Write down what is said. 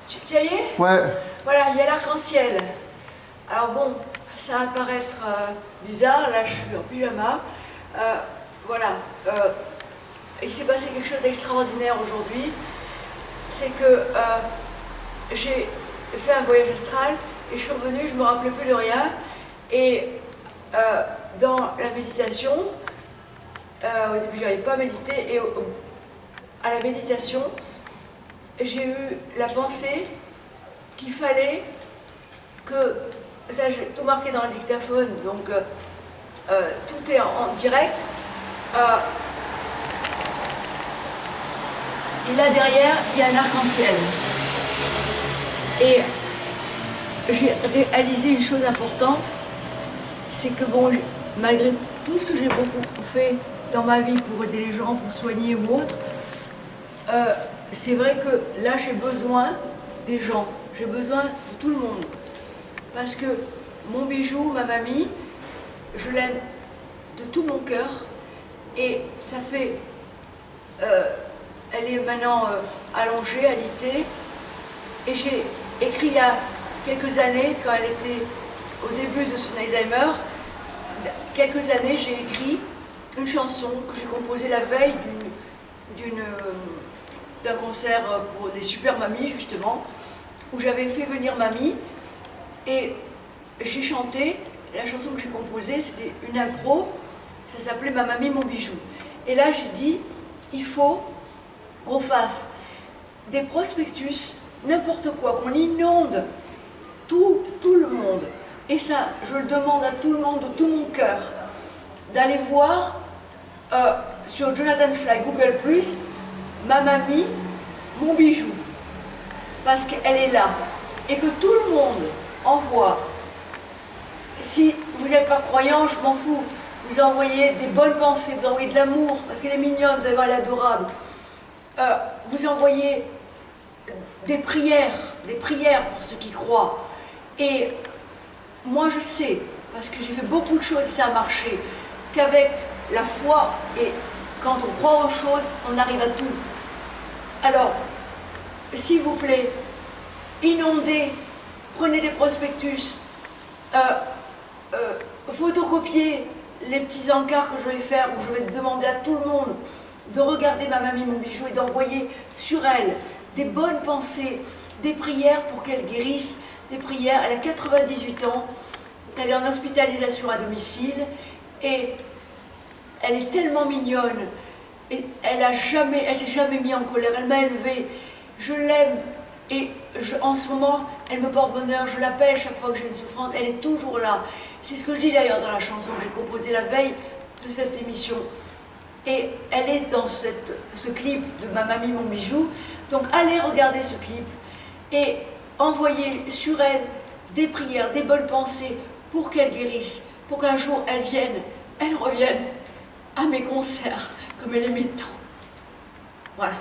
Ça y est? Ouais. Voilà, il y a l'arc-en-ciel. Alors bon, ça va paraître bizarre, là je suis en pyjama. Voilà, il s'est passé quelque chose d'extraordinaire aujourd'hui. C'est que j'ai fait un voyage astral et je suis revenue, je ne me rappelais plus de rien. Et dans la méditation, au début je n'arrivais pas à méditer, et à la méditation, j'ai eu la pensée qu'il fallait que, ça j'ai tout marqué dans le dictaphone, donc tout est en direct, et là derrière il y a un arc-en-ciel. Et j'ai réalisé une chose importante, c'est que bon, malgré tout ce que j'ai beaucoup fait dans ma vie pour aider les gens, pour soigner ou autre, c'est vrai que là j'ai besoin des gens, j'ai besoin de tout le monde. Parce que mon bijou, ma mamie, je l'aime de tout mon cœur. Et ça fait... elle est maintenant allongée, alitée. Et j'ai écrit il y a quelques années, quand elle était au début de son Alzheimer, quelques années, j'ai écrit une chanson que j'ai composée la veille d'un concert pour des super mamies, justement, où j'avais fait venir mamie, et j'ai chanté, la chanson que j'ai composée, c'était une impro, ça s'appelait Ma mamie, mon bijou. Et là, j'ai dit, il faut qu'on fasse des prospectus, n'importe quoi, qu'on inonde tout le monde. Et ça, je le demande à tout le monde, de tout mon cœur, d'aller voir sur Jonathan Fly, Google+, Ma mamie, mon bijou, parce qu'elle est là, et que tout le monde envoie. Si vous n'êtes pas croyant, je m'en fous, vous envoyez des bonnes pensées, vous envoyez de l'amour, parce qu'elle est mignonne, vous allez voir, elle est adorable. Vous envoyez des prières pour ceux qui croient. Et moi je sais, parce que j'ai fait beaucoup de choses et ça a marché, qu'avec la foi et quand on croit aux choses, on arrive à tout. Alors, s'il vous plaît, inondez, prenez des prospectus, photocopiez les petits encarts que je vais faire, où je vais demander à tout le monde de regarder Ma mamie, mon bijou et d'envoyer sur elle des bonnes pensées, des prières pour qu'elle guérisse, des prières. Elle a 98 ans, elle est en hospitalisation à domicile et elle est tellement mignonne et elle s'est jamais mise en colère, elle m'a élevée, je l'aime et en ce moment elle me porte bonheur, je l'appelle chaque fois que j'ai une souffrance, elle est toujours là. C'est ce que je dis d'ailleurs dans la chanson que j'ai composée la veille de cette émission. Et elle est dans ce clip de Ma mamie, mon bijou. Donc allez regarder ce clip et envoyez sur elle des prières, des bonnes pensées pour qu'elle guérisse, pour qu'un jour elle revienne à mes concerts comme elle aimait tant. Voilà.